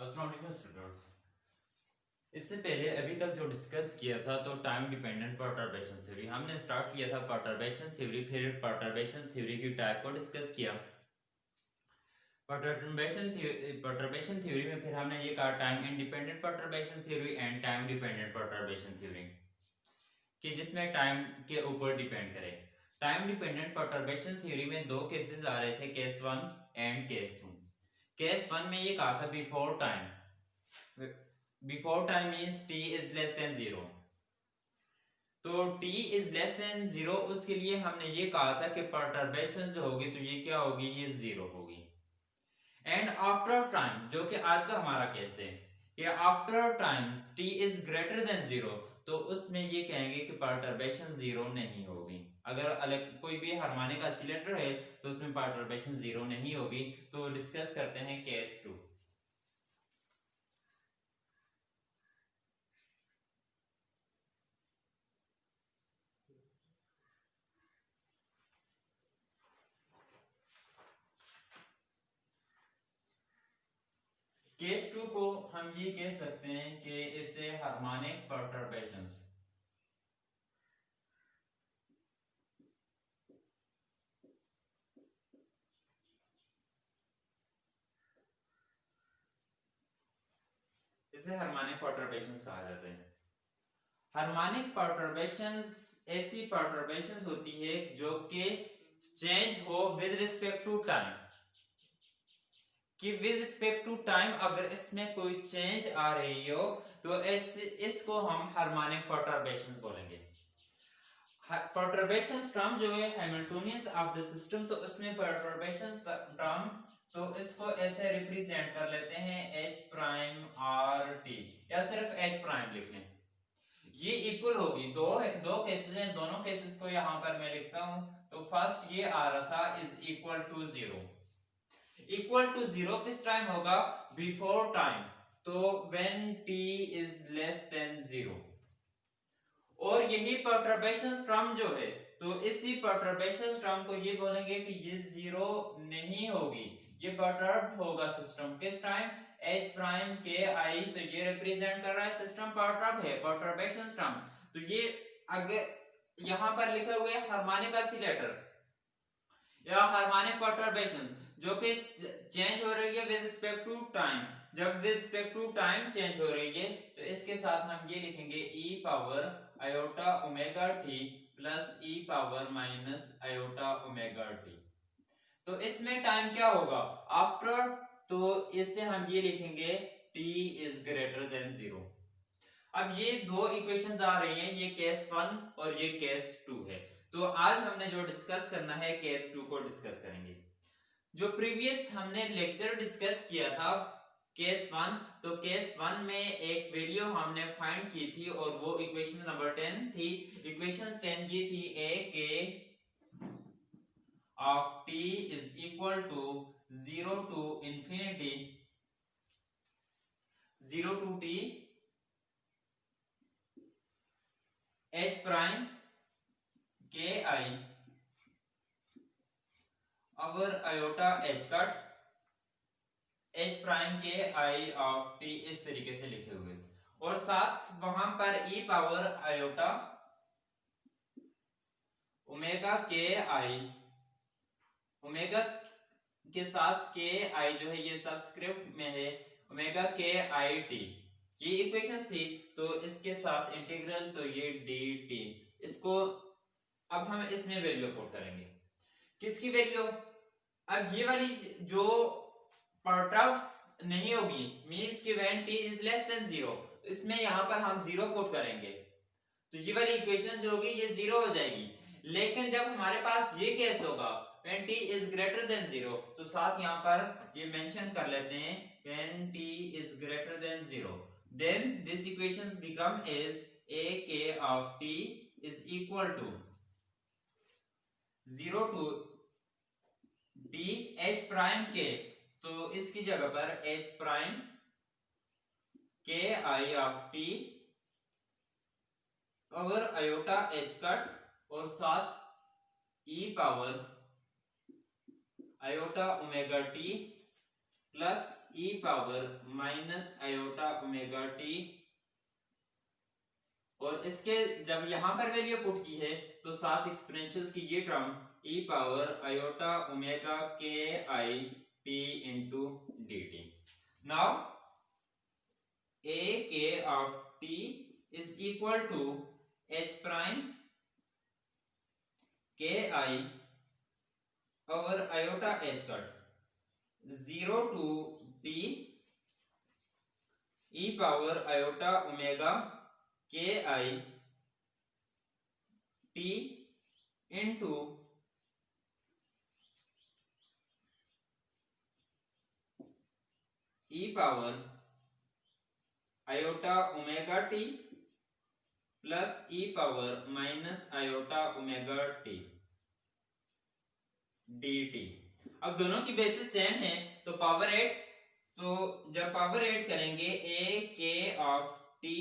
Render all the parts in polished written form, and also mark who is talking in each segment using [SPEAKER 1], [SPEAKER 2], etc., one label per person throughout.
[SPEAKER 1] अस्सलाम वालेकुम स्टूडेंट्स। इससे पहले अभी तक जो डिस्कस किया था तो टाइम डिपेंडेंट परटर्बेशन थ्योरी हमने स्टार्ट किया था। परटर्बेशन थ्योरी, फिर परटर्बेशन थ्योरी की टाइप को डिस्कस किया। परटर्बेशन थ्योरी में फिर हमने ये कहा time independent perturbation theory and time dependent perturbation theory, कि जिसमें टाइम के ऊपर डिपेंड करे। टाइम डिपेंडेंट परटर्बेशन थ्योरी में दो केसेस आ रहे थे, केस 1 एंड केस 2। केस 1 में ये कहा था before time means t is less than 0। तो t इज लेस देन 0, उसके लिए हमने ये कहा था कि परटर्बेशन जो होगी तो ये क्या होगी, ये 0 होगी। एंड आफ्टर टाइम, जो कि आज का हमारा केस है, कि after times t is greater than 0, तो उसमें ये कहेंगे कि परटर्बेशन 0 नहीं होगी। अगर अलग कोई भी हार्मोनिक ऑसिलेटर है तो उसमें परटर्बेशन 0 नहीं होगी। तो डिस्कस करते हैं केस 2। केस 2 को हम ये कह सकते हैं कि इसे हार्मोनिक परटर्बेशंस, इसे हार्मोनिक परटर्बेशंस कहा जाता है। हार्मोनिक परटर्बेशंस ऐसी परटर्बेशंस होती है जो कि चेंज हो विद रिस्पेक्ट टू टाइम, कि विद रिस्पेक्ट टू टाइम अगर इसमें कोई चेंज आ रही हो तो इसको हम हार्मोनिक परटर्बेशंस बोलेंगे। परटर्बेशंस टर्म जो है हैमिल्टोनियंस ऑफ द सिस्टम, तो उसमें परटर्बेशन टर्म, तो इसको ऐसे रिप्रेजेंट कर लेते हैं h प्राइम आर टी, या सिर्फ h प्राइम लिख लें। ये इक्वल होगी, दो केसेस हैं, दोनों केसेस को यहां पर मैं लिखता हूं। तो फर्स्ट ये आ रहा था is equal to 0। Equal to 0 किस टाइम होगा, बिफोर टाइम, तो when t is less than 0। और यही परटर्बेशन टर्म जो है, तो इसी परटर्बेशन टर्म को ये बोलेंगे कि ये 0 नहीं होगी, ये परटर्ब होगा सिस्टम किस टाइम, h प्राइम के आई, तो ये रिप्रेजेंट कर रहा है सिस्टम परटर्ब है, परटर्बेशन टर्म। तो ये अगर यहां पर लिखे हुए हार्मोनिक ऑसिलेटर या हार्मोनिक परटर्बेशन जो कि चेंज हो रही है विद रिस्पेक्ट टू टाइम, जब with respect to time change हो रही है तो इसके साथ हम ये लिखेंगे e power iota omega T plus e power minus iota omega T. तो इसमें टाइम क्या होगा आफ्टर, तो इससे हम ये लिखेंगे t इज ग्रेटर देन 0। अब ये दो इक्वेशंस आ रही हैं, ये केस 1 और ये केस 2 है। तो आज हमने जो डिस्कस करना है केस 2 को डिस्कस करेंगे। जो प्रीवियस हमने लेक्चर डिस्कस किया था केस 1, तो केस 1 में एक वैल्यू हमने फाइंड की थी और वो इक्वेशन नंबर 10 थी। इक्वेशन 10 ये थी a K of t is equal to 0 to infinity 0 to t h prime के I over iota h cut h prime के आई ऑफ t, इस तरीके से लिखे हुए, और साथ वहां पर e पावर आयोटा ओमेगा के आई, ओमेगा के साथ के आई जो है ये सबस्क्रिप्ट में है, ओमेगा के आई टी, ये इक्वेशंस थी। तो इसके साथ इंटीग्रल, तो ये डी टी, इसको अब हम इसमें वैल्यू पुट करेंगे। किसकी वैल्यू, अब ये वाली जो परटर्ब्स नहीं होगी मींस कि when t is less than 0, इसमें यहां पर हम 0 पुट करेंगे, तो ये वाली इक्वेशन जो होगी ये 0 हो जाएगी। लेकिन जब हमारे पास ये केस होगा when t is greater than 0, तो साथ यहां पर ये मेंशन कर लेते हैं when t is greater than 0, then this equation become is a k of t is equal to 0 to t h prime K, तो इसकी जगह पर h प्राइम के I of t over iota h cut और साथ e power iota omega t plus E power minus iota omega T, और इसके जब यहां पर वैल्यू पुट की है तो साथ एक्सपोनेंशियल्स की ये term E power iota omega के I T into D T. Now A के of T is equal to H prime के I over iota H cut 0 to T E power iota omega के I T into E power iota omega T plus E power minus iota omega T D T. अब दोनों की basis same है तो power add, तो जब power add करेंगे A के of T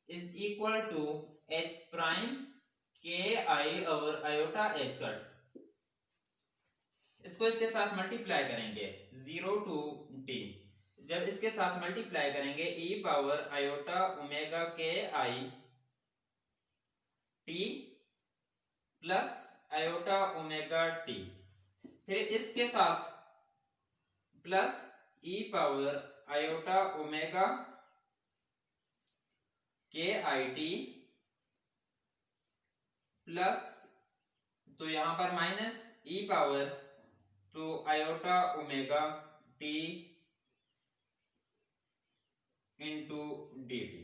[SPEAKER 1] is equal to H prime के I over iota H cut, इसको इसके साथ मल्टीप्लाई करेंगे 0 टू टी, जब इसके साथ मल्टीप्लाई करेंगे ई पावर आयोटा ओमेगा के I T plus iota omega T, फिर इसके साथ plus E power iota omega के आई टी प्लस, तो यहां पर माइनस ई पावर तो iota omega T into D T.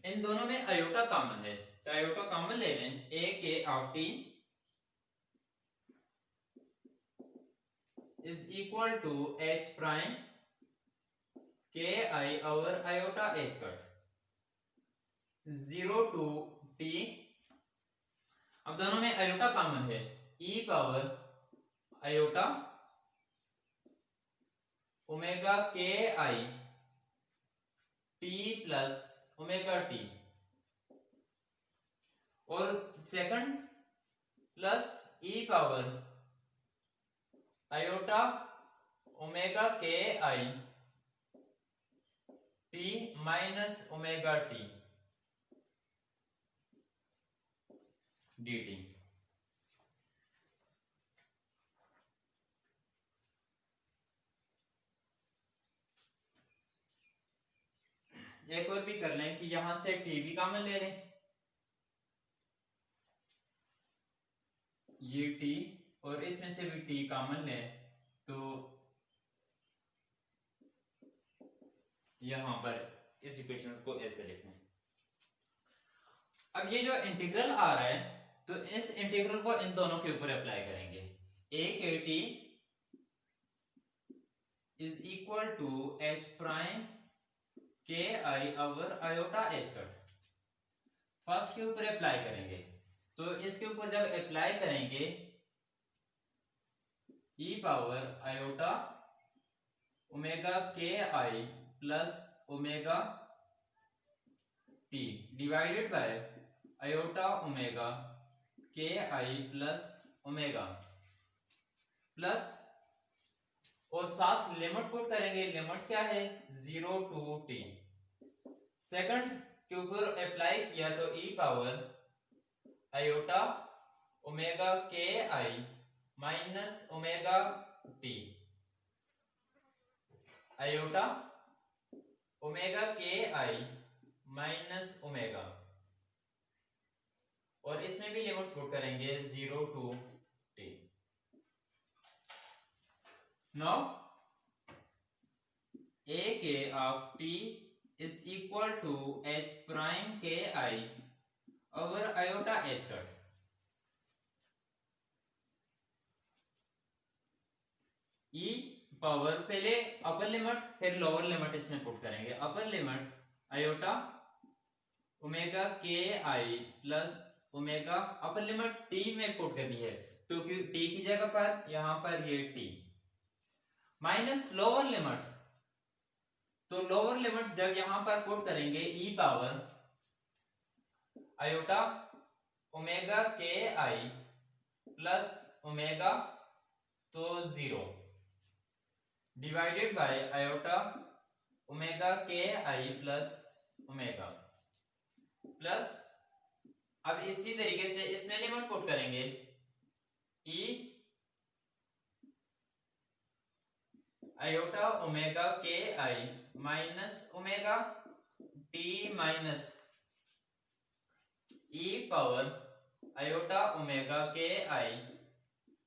[SPEAKER 1] इन दोनों में आयोटा कॉमन है तो आयोटा कॉमन ले लें, ए के of T is equal to h prime k I over iota h cut 0 to t। अब दोनों में आयोटा कॉमन है, e पावर आयोटा ओमेगा के I T plus omega T, और second plus e power iota omega के I T minus omega T D T. एक और भी कर लें कि यहां से टी भी कॉमन ले लें, ये टी और इसमें से भी टी कॉमन ले तो यहां पर इस इक्वेशंस को ऐसे लिखें। अब ये जो इंटीग्रल आ रहा है तो इस इंटीग्रल को इन दोनों के ऊपर अप्लाई करेंगे, A K T is equal to H prime के I over iota H cut, first के ऊपर अप्लाई करेंगे, तो इसके ऊपर जब अप्लाई करेंगे ई पावर आयोटा ओमेगा के I plus omega T divided by iota omega के आई प्लस ओमेगा प्लस, और साथ लिमिट पुट करेंगे, लिमिट क्या है 0 टू टी, सेकंड के ऊपर अप्लाई किया तो ई पावर आयोटा ओमेगा के I minus omega T iota omega के आई माइनस ओमेगा, और इसमें भी लिमिट पुट करेंगे 0 टू टी। नाउ ए के of T is equal to H prime के I over iota H cut, E power पहले upper limit फिर lower limit इसमें पुट करेंगे, अपर लिमिट आयोटा ओमेगा के I plus omega, upper limit T में put करनी है तो टी की जगह पर यहां पर ये टी माइनस लोअर लिमिट, तो लोअर लिमिट जब यहां पर पुट करेंगे ई पावर आयोटा ओमेगा के आई प्लस ओमेगा तो 0 डिवाइडेड बाय आयोटा ओमेगा के आई प्लस ओमेगा प्लस, अब इसी तरीके से इसमें लिमिट पुट करेंगे ई आयोटा ओमेगा के I minus omega T minus E power iota omega के I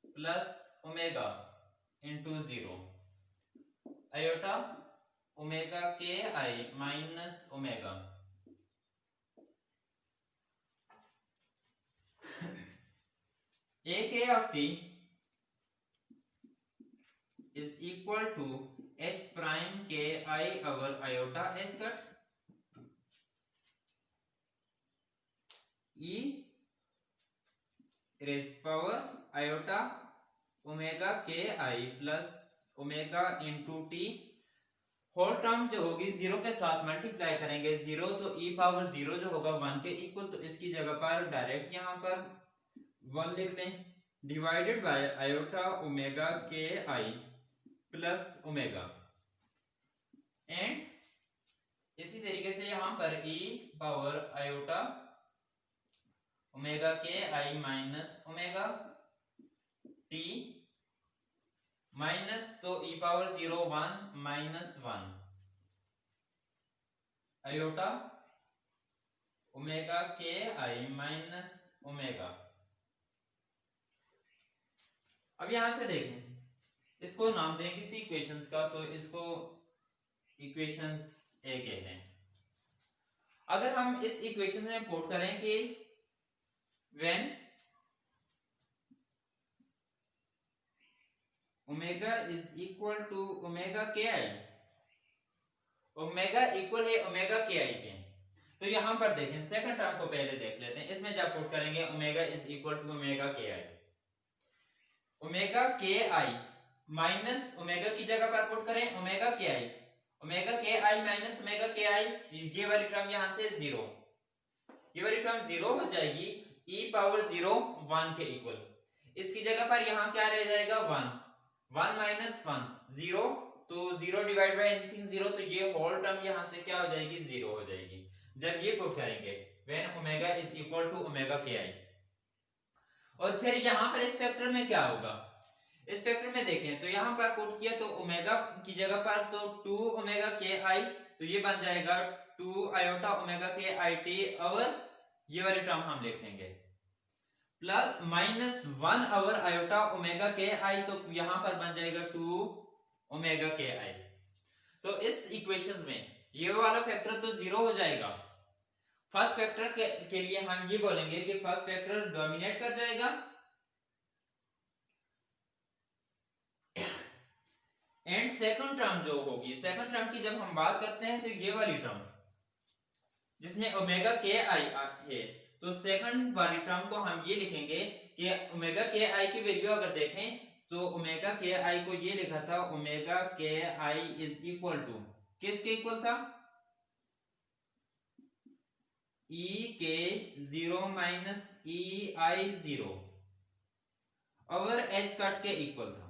[SPEAKER 1] plus omega into 0 iota omega के I minus omega a k of t is equal to h prime k I over iota h cut e raised power iota omega k I plus omega into t whole term जो होगी 0 के साथ multiply करेंगे 0 तो e power 0 जो होगा 1 के equal, तो इसकी जगह पर डायरेक्ट यहां पर 1 लिख लें डिवाइडेड बाय आयोटा ओमेगा के आई प्लस ओमेगा एंड इसी तरीके से यहां पर e पावर आयोटा ओमेगा के I minus omega T minus, तो e power 0 1 minus 1 iota omega के आई माइनस ओमेगा। अब यहां से देखें, इसको नाम दें किसी इक्वेशंस का, तो इसको इक्वेशंस ए कहते हैं। अगर हम इस इक्वेशन में पुट करें कि when omega is equal to omega के आई, ओमेगा इक्वल है ओमेगा के आई के, तो यहां पर देखें सेकंड टर्म को पहले देख लेते हैं। इसमें जब पुट करेंगे omega is equal to omega के आई, ओमेगा के आई माइनस ओमेगा की जगह पर पुट करें ओमेगा के आई, ओमेगा के आई माइनस ओमेगा के आई, ये वाली टर्म यहां से 0, ये वाली टर्म 0 हो जाएगी, e पावर 0 1 के इक्वल, इसकी जगह पर यहां क्या रह जाएगा 1 1 माइनस 1 0, तो 0 डिवाइड बाय एनीथिंग 0, तो ये होल टर्म यहां से क्या हो जाएगी 0 हो जाएगी जब ये पुट करेंगे when omega is equal to omega के आई। और फिर यहां पर इस फैक्टर में क्या होगा, इस फैक्टर में देखें तो यहां पर पुट किया तो ओमेगा की जगह पर तो 2 ओमेगा के आई, तो ये बन जाएगा 2 आयोटा ओमेगा के आई टी, और ये वाली टर्म हम लिख लेंगे plus minus 1 over iota omega के आई, तो यहां पर बन जाएगा 2 ओमेगा के आई। तो इस इक्वेशंस में ये वाला फैक्टर तो 0 हो जाएगा। फर्स्ट फैक्टर के लिए हम ये बोलेंगे कि फर्स्ट फैक्टर डोमिनेट कर जाएगा एंड सेकंड टर्म जो होगी, सेकंड टर्म की जब हम बात करते हैं तो ये वाली टर्म जिसमें ओमेगा के आई है, तो सेकंड वाली टर्म को हम ये लिखेंगे कि ओमेगा के आई की वैल्यू अगर देखें तो ओमेगा के आई को ये लिखा था ओमेगा के आई इज इक्वल टू किसके इक्वल था, e k 0 minus e i 0 और h कट के इक्वल था।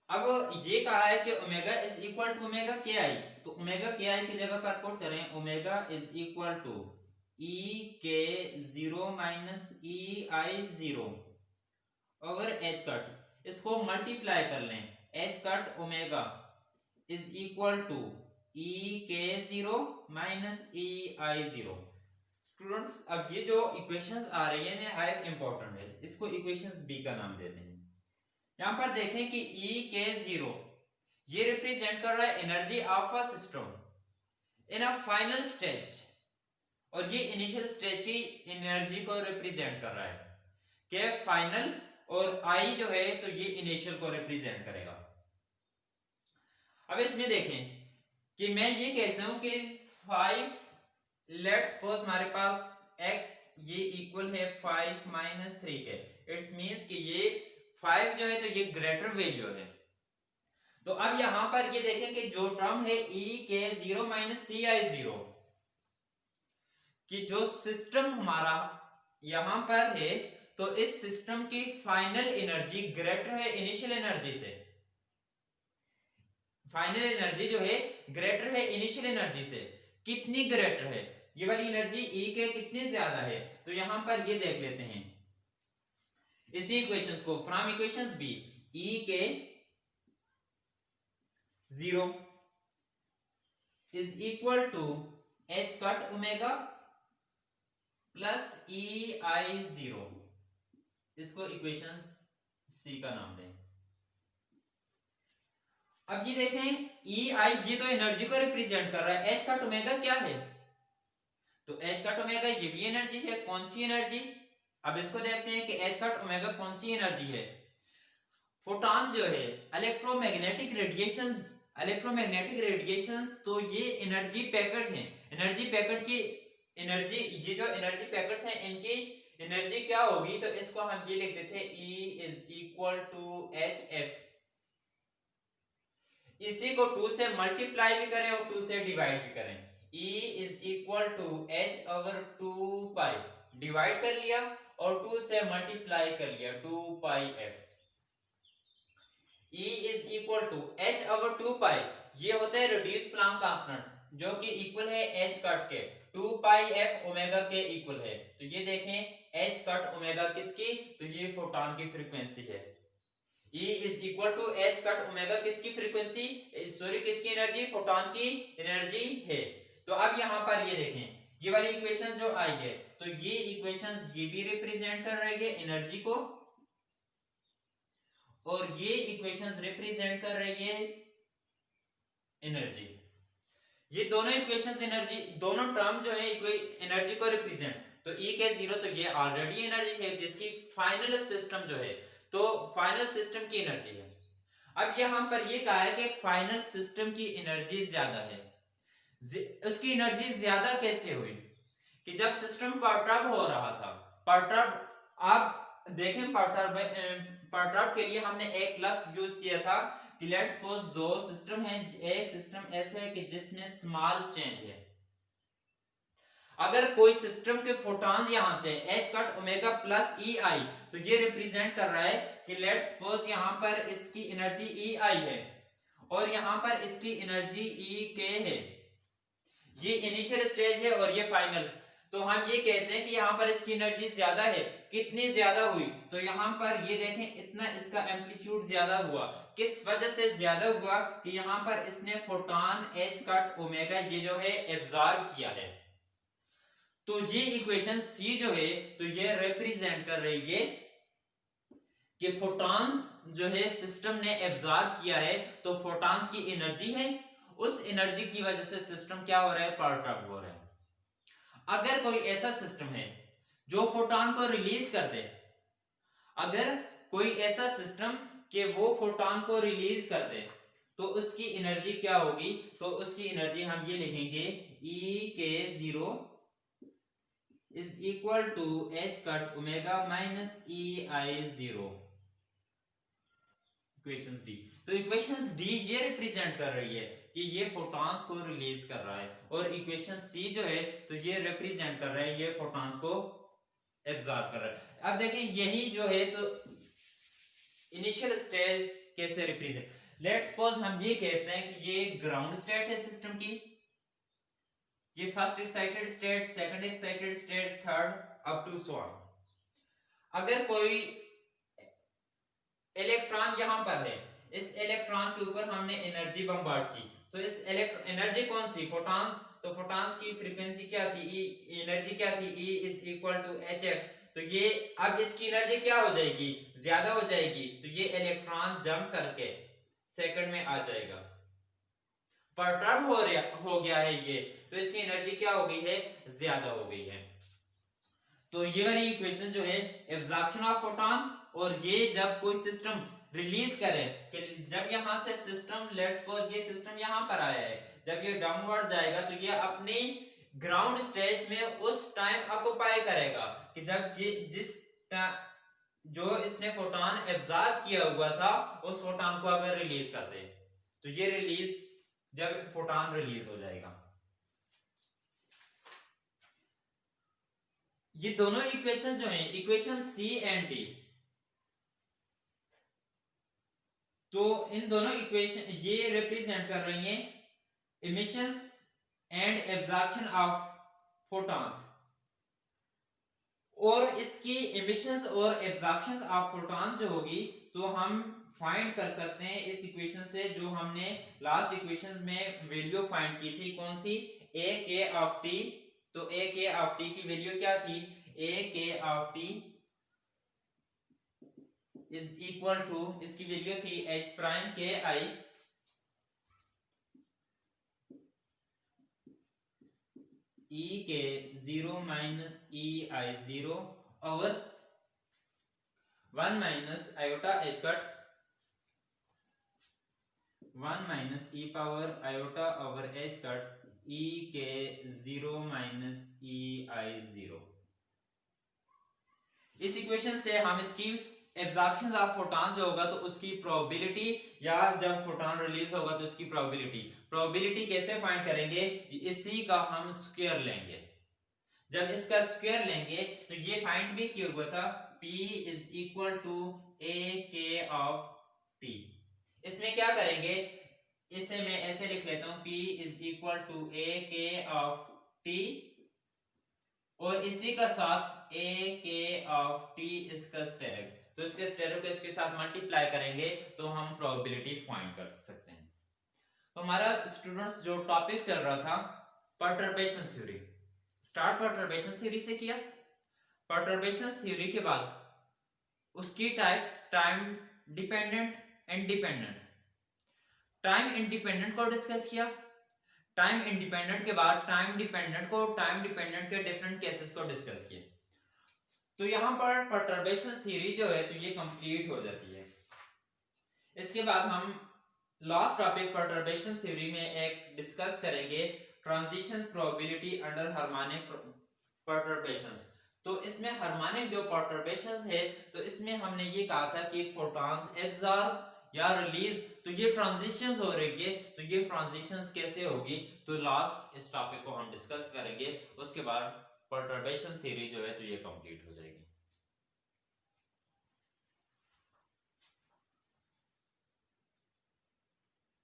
[SPEAKER 1] अब ये कहा है कि omega is equal to omega के आई, तो ओमेगा के आई की जगह पर पुट करें omega is equal to e k 0 minus e i 0 over h cut, इसको मल्टीप्लाई कर लें h cut omega is equal to e k 0 minus e i 0। Students अब ये जो इक्वेशंस आ रही है ना इंपॉर्टेंट है, इसको इक्वेशंस बी का नाम देते हैं। यहां पर देखें कि E के 0 ये रिप्रेजेंट कर रहा है energy of a system in a final stage, और ये इनिशियल स्टेज की एनर्जी को रिप्रेजेंट कर रहा है कि फाइनल, और I जो है तो ये इनिशियल को रिप्रेजेंट करेगा। अब इसमें देखें कि मैं ये कहता हूं कि 5 लेट्स सपोज हमारे पास x ये इक्वल है 5 माइनस 3 के, इट्स मींस कि ये 5 जो है तो ये ग्रेटर वैल्यू है। तो अब यहां पर ये देखें कि जो टर्म है e के 0 माइनस सी आई 0, कि जो सिस्टम हमारा यहां पर है तो इस सिस्टम की फाइनल एनर्जी ग्रेटर है इनिशियल एनर्जी से। फाइनल एनर्जी जो है ग्रेटर है इनिशियल एनर्जी से। कितनी ग्रेटर है? ये वाली एनर्जी E के कितनी ज्यादा है? तो यहां पर ये देख लेते हैं इसी इक्वेशंस को। From equations B E k 0 is equal to h cut omega plus EI0। इसको इक्वेशंस सी का नाम दें। अब ये देखें EI ये तो एनर्जी को रिप्रेजेंट कर रहा है, h कट ओमेगा क्या है? तो h कट ओमेगा ये भी एनर्जी है। कौन सी एनर्जी? अब इसको देखते हैं कि h कट ओमेगा कौन सी एनर्जी है। फोटॉन जो है इलेक्ट्रोमैग्नेटिक रेडिएशंस, इलेक्ट्रोमैग्नेटिक रेडिएशंस तो ये एनर्जी पैकेट हैं। एनर्जी पैकेट की एनर्जी, ये जो एनर्जी पैकेट्स हैं इनकी एनर्जी क्या होगी? तो इसको हम ये लिख देते हैं E is equal to HF। इसी को 2 से मल्टीप्लाई भी करें और 2 से डिवाइड भी करें। E is equal to H over 2 pi, divide कर लिया और 2 से मल्टीप्लाई कर लिया 2 pi F। E is equal to H over 2 pi, ये होता है रिड्यूस प्लांक कांस्टेंट जो कि इक्वल है H कट के 2 पाई F ओमेगा के इक्वल है। तो ये देखें H कट ओमेगा किसकी? तो ये फोटॉन की फ्रीक्वेंसी है। E is equal to H cut omega किसकी फ्रीक्वेंसी? सॉरी किसकी एनर्जी? फोटॉन की एनर्जी है। तो अब यहां पर ये देखें ये वाली इक्वेशन जो आई है तो ये इक्वेशंस ये भी रिप्रेजेंट कर रही है एनर्जी को और ये इक्वेशंस रिप्रेजेंट कर रही है एनर्जी। ये दोनों इक्वेशंस एनर्जी, दोनों टर्म जो है एनर्जी को रिप्रेजेंट। तो E के 0 तो ये ऑलरेडी एनर्जी है जिसकी फाइनल सिस्टम जो है तो फाइनल सिस्टम की एनर्जी है। अब यहां पर ये कहा है कि फाइनल सिस्टम की एनर्जी ज्यादा है। उसकी एनर्जी ज्यादा कैसे हुई? कि जब सिस्टम परटर्ब हो रहा था, परटर्ब, आप देखें परटर्ब के लिए हमने एक लफ्ज यूज किया था कि लेट्स सपोज दो सिस्टम है। एक सिस्टम ऐसा है कि जिसमें स्मॉल चेंज है। अगर कोई सिस्टम के फोटॉन्स यहां से h cut omega plus EI तो ये रिप्रेजेंट कर रहा है कि लेट्स सपोज यहां पर इसकी एनर्जी EI है और यहां पर इसकी एनर्जी EK है। ये इनिशियल स्टेज है और ये फाइनल। तो हम ये कहते हैं कि यहाँ पर इसकी एनर्जी ज्यादा है। कितनी ज्यादा हुई? तो यहाँ पर ये देखें इतना इसका एम्पलीट्यूड ज्यादा हुआ। किस वजह से ज्यादा हुआ? कि यहाँ पर इसने फोटॉन h कट ओमेगा ये जो है एब्जॉर्ब किया है। तो ये इक्वेशन C जो है तो ये रिप्रेजेंट कर रही है कि फोटॉन्स जो है सिस्टम ने एब्जॉर्ब किया है तो फोटॉन्स की एनर्जी है, उस एनर्जी की वजह से सिस्टम क्या हो रहा है? परटर्ब हो रहा है। अगर कोई ऐसा सिस्टम है जो फोटॉन को रिलीज कर दे, अगर कोई ऐसा सिस्टम कि वो फोटॉन को रिलीज कर दे तो उसकी एनर्जी क्या होगी? तो उसकी एनर्जी हम ये लिखेंगे E k 0 is equal to H cut omega minus EI0। Equations D. तो इक्वेशंस डी ये रिप्रेजेंट कर रही है कि ये फोटॉन्स को रिलीज कर रहा है और इक्वेशन सी जो है तो ये रिप्रेजेंट कर रहा है ये फोटॉन्स को एब्जॉर्ब कर रहा है। अब देखिए यही जो है तो इनिशियल स्टेज कैसे रिप्रेजेंट। लेट्स सपोज हम ये कहते हैं कि ये ग्राउंड स्टेट है सिस्टम की, ये first excited state, second excited state, third up to so on. अगर कोई इलेक्ट्रॉन यहां पर है, इस इलेक्ट्रॉन के ऊपर हमने एनर्जी बम्बार्ड की तो इस एनर्जी कौन सी? फोटॉन्स। तो फोटॉन्स की फ्रीक्वेंसी क्या थी? एनर्जी क्या थी? E is equal to HF। तो ये अब इसकी एनर्जी क्या हो जाएगी? ज्यादा हो जाएगी। तो ये इलेक्ट्रॉन जंप करके सेकंड में आ जाएगा, परटर्ब हो गया है ये, तो इसकी एनर्जी क्या हो गई है? ज्यादा हो गई है। तो ये वाली इक्वेशन जो है एब्जॉर्प्शन ऑफ फोटॉन और ये जब कोई सिस्टम रिलीज करे कि जब यहां से सिस्टम, लेट्स सपोज ये सिस्टम यहां पर आया है, जब ये डाउनवर्ड जाएगा तो ये अपनी ग्राउंड स्टेज में उस टाइम ऑक्युपाई करेगा कि जब ये जो इसने फोटॉन एब्जॉर्ब किया हुआ था उस फोटॉन को अगर रिलीज कर दे तो ये रिलीज, जब फोटॉन रिलीज हो जाएगा ये दोनों इक्वेशन जो हैं, इक्वेशन सी एंड डी, तो इन दोनों इक्वेशन ये रिप्रेजेंट कर रही हैं emissions and absorption of photons, और इसकी इमिशंस और एब्जॉर्प्शन ऑफ फोटॉन जो होगी तो हम फाइंड कर सकते हैं इस इक्वेशन से, जो हमने लास्ट इक्वेशंस में वैल्यू फाइंड की थी, कौन सी, ए के ऑफ टी। तो ए के ऑफ टी की वैल्यू क्या थी, ए के of T is equal to, इसकी वैल्यू थी एच प्राइम के आई ई के 0 माइनस ई आई 0 और 1 minus iota H cut 1 minus E power iota over H cut E K 0 minus ई आई 0। इस इक्वेशन से हम इसकी एब्जॉर्प्शन ऑफ फोटॉन जो होगा तो उसकी प्रोबेबिलिटी, या जब फोटॉन रिलीज होगा तो उसकी प्रोबेबिलिटी कैसे फाइंड करेंगे, इसी का हम स्क्वायर लेंगे। जब इसका स्क्वायर लेंगे तो ये फाइंड भी किया हुआ था, P इज इक्वल टू ए के ऑफ टी। इसमें क्या करेंगे, इसे मैं ऐसे लिख लेता हूं, P इज इक्वल टू ए के ऑफ टी, और इसी का साथ ए के ऑफ टी इसका स्टेरिक, तो इसके स्टेरिक को इसके साथ मल्टीप्लाई करेंगे तो हम प्रोबेबिलिटी फाइंड कर सकते हैं। तो हमारा स्टूडेंट्स जो टॉपिक चल रहा था perturbation theory, start perturbation theory से किया। परटर्बेशन थ्योरी के बाद उसकी types time dependent and dependent, time independent को डिस्कस किया। टाइम इंडिपेंडेंट के बाद टाइम डिपेंडेंट को, टाइम डिपेंडेंट के डिफरेंट केसेस को डिस्कस किए। तो यहां पर परटर्बेशन थ्योरी जो है तो ये कंप्लीट हो जाती है। इसके बाद हम लास्ट टॉपिक परटर्बेशन थ्योरी में एक डिस्कस करेंगे ट्रांजिशन प्रोबेबिलिटी अंडर हार्मोनिक परटर्बेशंस। तो इसमें हार्मोनिक जो परटर्बेशंस है तो इसमें हमने ये कहा था कि फोटॉन्स एब्जॉर्ब या रिलीज, तो ये ट्रांजिशंस हो रही है, तो ये ट्रांजिशंस कैसे होगी, तो लास्ट इस टॉपिक को हम डिस्कस करेंगे। उसके बाद परटर्बेशन थ्योरी जो है तो ये कंप्लीट हो जाएगी।